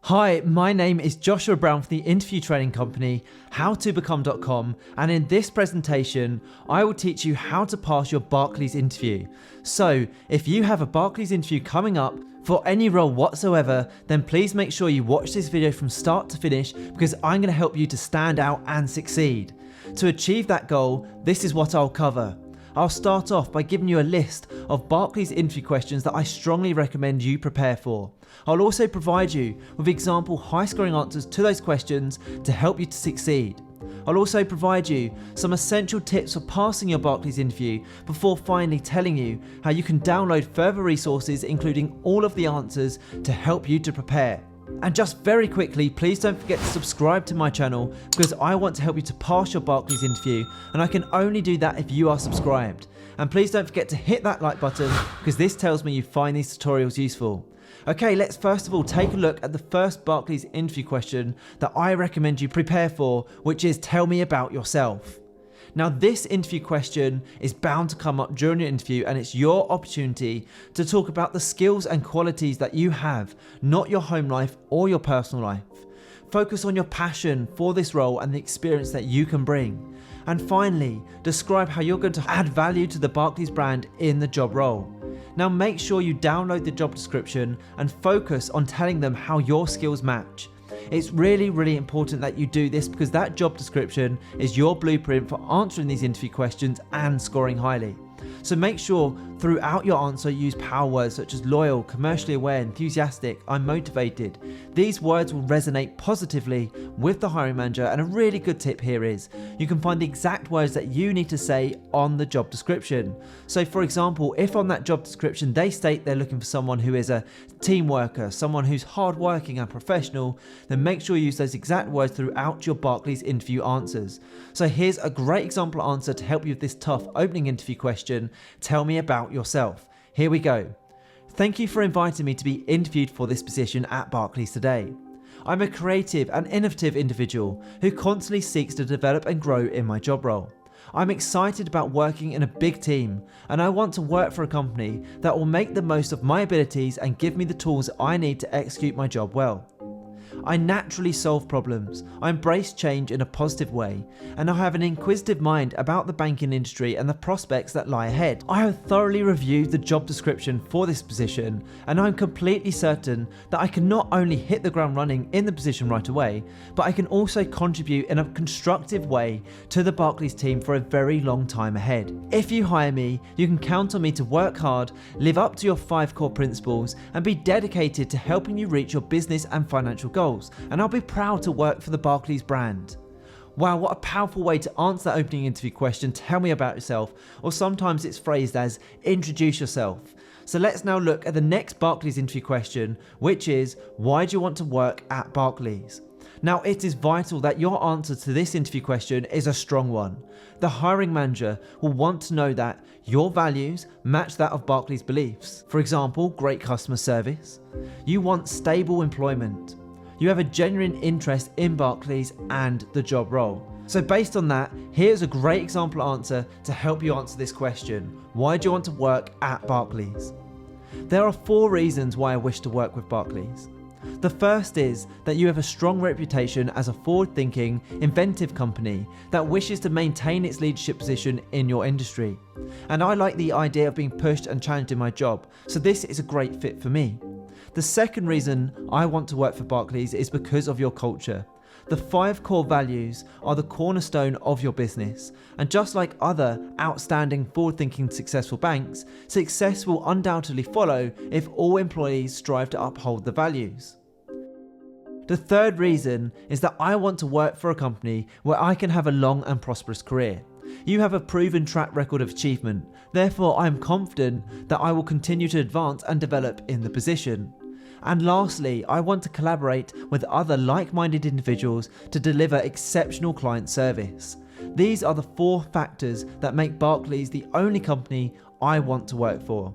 Hi, my name is Joshua Brown from the interview training company howtobecome.com, and in this presentation I will teach you how to pass your Barclays interview. So if you have a Barclays interview coming up for any role whatsoever, then please make sure you watch this video from start to finish, because I'm going to help you to stand out and succeed. To achieve that goal, this is what I'll cover. I'll start off by giving you a list of Barclays interview questions that I strongly recommend you prepare for. I'll also provide you with example high-scoring answers to those questions to help you to succeed. I'll also provide you some essential tips for passing your Barclays interview before finally telling you how you can download further resources including all of the answers to help you to prepare. And just very quickly, please don't forget to subscribe to my channel, because I want to help you to pass your Barclays interview, and I can only do that if you are subscribed. And please don't forget to hit that like button, because this tells me you find these tutorials useful. Okay, let's first of all take a look at the first Barclays interview question that I recommend you prepare for, which is tell me about yourself. Now this interview question is bound to come up during your interview, and it's your opportunity to talk about the skills and qualities that you have, not your home life or your personal life. Focus on your passion for this role and the experience that you can bring. And finally, describe how you're going to add value to the Barclays brand in the job role. Now make sure you download the job description and focus on telling them how your skills match. It's really important that you do this, because that job description is your blueprint for answering these interview questions and scoring highly. So make sure throughout your answer you use power words such as loyal, commercially aware, enthusiastic, I'm motivated. These words will resonate positively with the hiring manager, and a really good tip here is you can find the exact words that you need to say on the job description. So for example, if on that job description they state they're looking for someone who is a team worker, someone who's hardworking and professional, then make sure you use those exact words throughout your Barclays interview answers. So here's a great example answer to help you with this tough opening interview question. Tell me about yourself. Here we go. Thank you for inviting me to be interviewed for this position at Barclays today. I'm a creative and innovative individual who constantly seeks to develop and grow in my job role. I'm excited about working in a big team, and I want to work for a company that will make the most of my abilities and give me the tools I need to execute my job well. I naturally solve problems, I embrace change in a positive way, and I have an inquisitive mind about the banking industry and the prospects that lie ahead. I have thoroughly reviewed the job description for this position, and I'm completely certain that I can not only hit the ground running in the position right away, but I can also contribute in a constructive way to the Barclays team for a very long time ahead. If you hire me, you can count on me to work hard, live up to your 5 core principles, and be dedicated to helping you reach your business and financial goals. And I'll be proud to work for the Barclays brand. Wow, what a powerful way to answer that opening interview question, tell me about yourself, or sometimes it's phrased as introduce yourself. So let's now look at the next Barclays interview question, which is why do you want to work at Barclays? Now it is vital that your answer to this interview question is a strong one. The hiring manager will want to know that your values match that of Barclays' beliefs. For example, great customer service. You want stable employment. You have a genuine interest in Barclays and the job role. So based on that, here's a great example answer to help you answer this question. Why do you want to work at Barclays? There are 4 reasons why I wish to work with Barclays. The first is that you have a strong reputation as a forward-thinking, inventive company that wishes to maintain its leadership position in your industry. And I like the idea of being pushed and challenged in my job, so this is a great fit for me. The second reason I want to work for Barclays is because of your culture. The 5 core values are the cornerstone of your business, and just like other outstanding forward-thinking successful banks, success will undoubtedly follow if all employees strive to uphold the values. The third reason is that I want to work for a company where I can have a long and prosperous career. You have a proven track record of achievement, therefore I am confident that I will continue to advance and develop in the position. And lastly, I want to collaborate with other like-minded individuals to deliver exceptional client service. These are the 4 factors that make Barclays the only company I want to work for.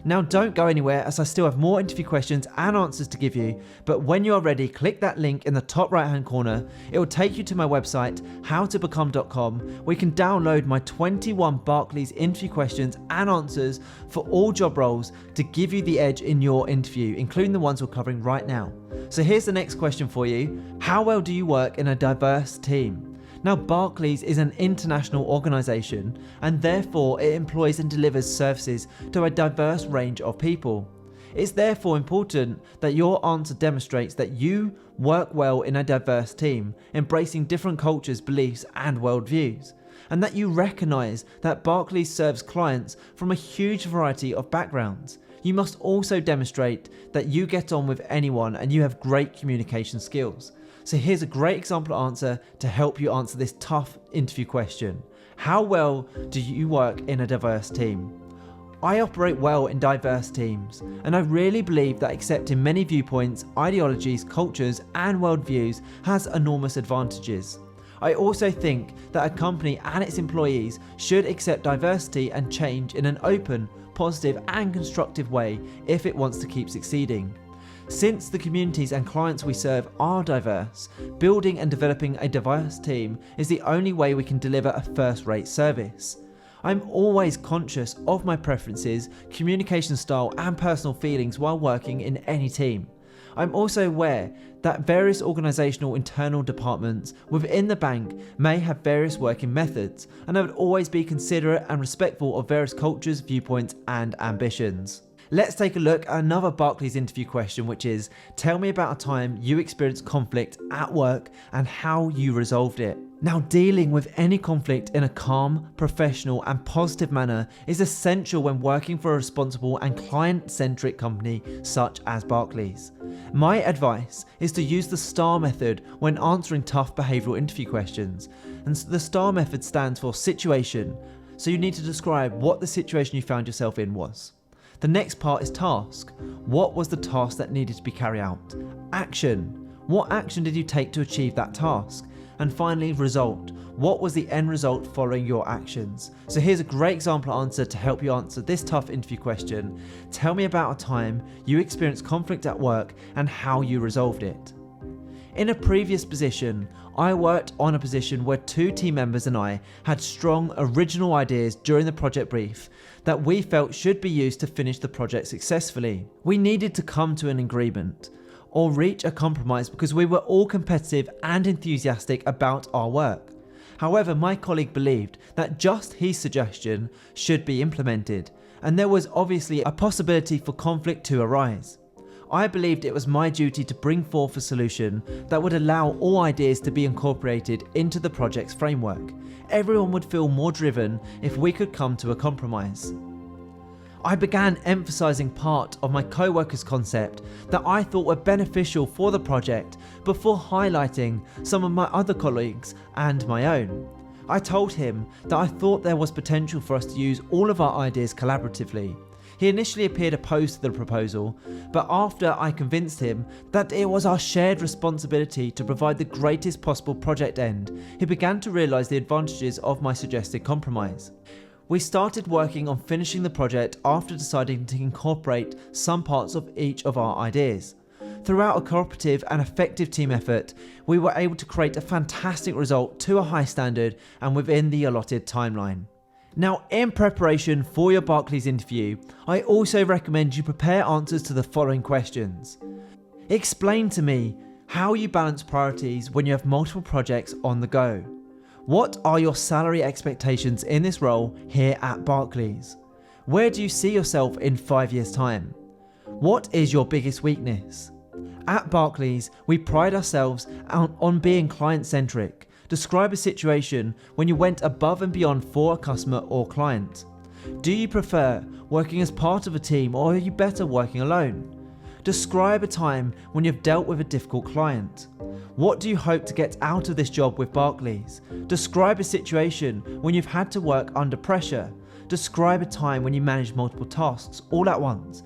Now don't go anywhere, as I still have more interview questions and answers to give you, but when you are ready, click that link in the top right hand corner. It will take you to my website, howtobecome.com, where you can download my 21 Barclays interview questions and answers for all job roles to give you the edge in your interview, including the ones we're covering right now. So here's the next question for you. How well do you work in a diverse team? Now, Barclays is an international organisation, and therefore it employs and delivers services to a diverse range of people. It's therefore important that your answer demonstrates that you work well in a diverse team, embracing different cultures, beliefs and worldviews, and that you recognise that Barclays serves clients from a huge variety of backgrounds. You must also demonstrate that you get on with anyone and you have great communication skills. So here's a great example answer to help you answer this tough interview question. How well do you work in a diverse team? I operate well in diverse teams, and I really believe that accepting many viewpoints, ideologies, cultures and worldviews has enormous advantages. I also think that a company and its employees should accept diversity and change in an open, positive and constructive way if it wants to keep succeeding. Since the communities and clients we serve are diverse, building and developing a diverse team is the only way we can deliver a first-rate service. I'm always conscious of my preferences, communication style and personal feelings while working in any team. I'm also aware that various organisational internal departments within the bank may have various working methods, and I would always be considerate and respectful of various cultures, viewpoints and ambitions. Let's take a look at another Barclays interview question, which is, tell me about a time you experienced conflict at work and how you resolved it. Now, dealing with any conflict in a calm, professional and positive manner is essential when working for a responsible and client-centric company such as Barclays. My advice is to use the STAR method when answering tough behavioural interview questions. And the STAR method stands for situation, so you need to describe what the situation you found yourself in was. The next part is task. What was the task that needed to be carried out? Action. What action did you take to achieve that task? And finally, result. What was the end result following your actions? So here's a great example answer to help you answer this tough interview question. Tell me about a time you experienced conflict at work and how you resolved it. In a previous position, I worked on a position where two team members and I had strong original ideas during the project brief that we felt should be used to finish the project successfully. We needed to come to an agreement or reach a compromise because we were all competitive and enthusiastic about our work. However, my colleague believed that just his suggestion should be implemented, and there was obviously a possibility for conflict to arise. I believed it was my duty to bring forth a solution that would allow all ideas to be incorporated into the project's framework. Everyone would feel more driven if we could come to a compromise. I began emphasising part of my co-workers' concept that I thought were beneficial for the project before highlighting some of my other colleagues and my own. I told him that I thought there was potential for us to use all of our ideas collaboratively. He initially appeared opposed to the proposal, but after I convinced him that it was our shared responsibility to provide the greatest possible project end, he began to realise the advantages of my suggested compromise. We started working on finishing the project after deciding to incorporate some parts of each of our ideas. Throughout a cooperative and effective team effort, we were able to create a fantastic result to a high standard and within the allotted timeline. Now, in preparation for your Barclays interview, I also recommend you prepare answers to the following questions. Explain to me how you balance priorities when you have multiple projects on the go. What are your salary expectations in this role here at Barclays? Where do you see yourself in 5 years' time? What is your biggest weakness? At Barclays, we pride ourselves on being client-centric. Describe a situation when you went above and beyond for a customer or client. Do you prefer working as part of a team, or are you better working alone? Describe a time when you've dealt with a difficult client. What do you hope to get out of this job with Barclays? Describe a situation when you've had to work under pressure. Describe a time when you managed multiple tasks all at once.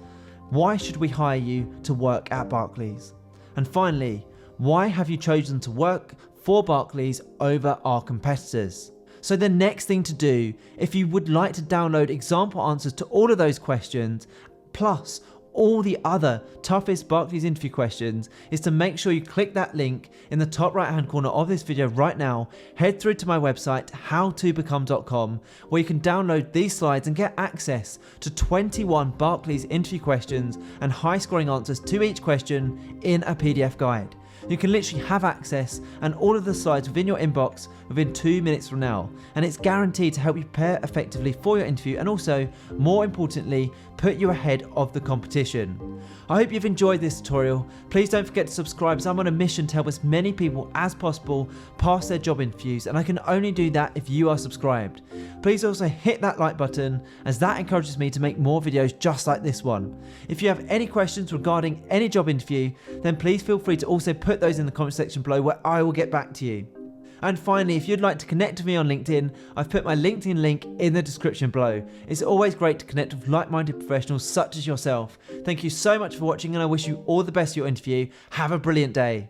Why should we hire you to work at Barclays? And finally, why have you chosen to work for Barclays over our competitors? So the next thing to do, if you would like to download example answers to all of those questions, plus all the other toughest Barclays interview questions, is to make sure you click that link in the top right hand corner of this video right now. Head through to my website howtobecome.com, where you can download these slides and get access to 21 Barclays interview questions and high scoring answers to each question in a PDF guide. You can literally have access and all of the slides within your inbox within 2 minutes from now, and it's guaranteed to help you prepare effectively for your interview and also, more importantly, put you ahead of the competition. I hope you've enjoyed this tutorial. Please don't forget to subscribe, as I'm on a mission to help as many people as possible pass their job interviews, and I can only do that if you are subscribed. Please also hit that like button, as that encourages me to make more videos just like this one. If you have any questions regarding any job interview, then please feel free to also put those in the comment section below, where I will get back to you. And finally, if you'd like to connect with me on LinkedIn, I've put my LinkedIn link in the description below. It's always great to connect with like-minded professionals such as yourself. Thank you so much for watching, and I wish you all the best for your interview. Have a brilliant day.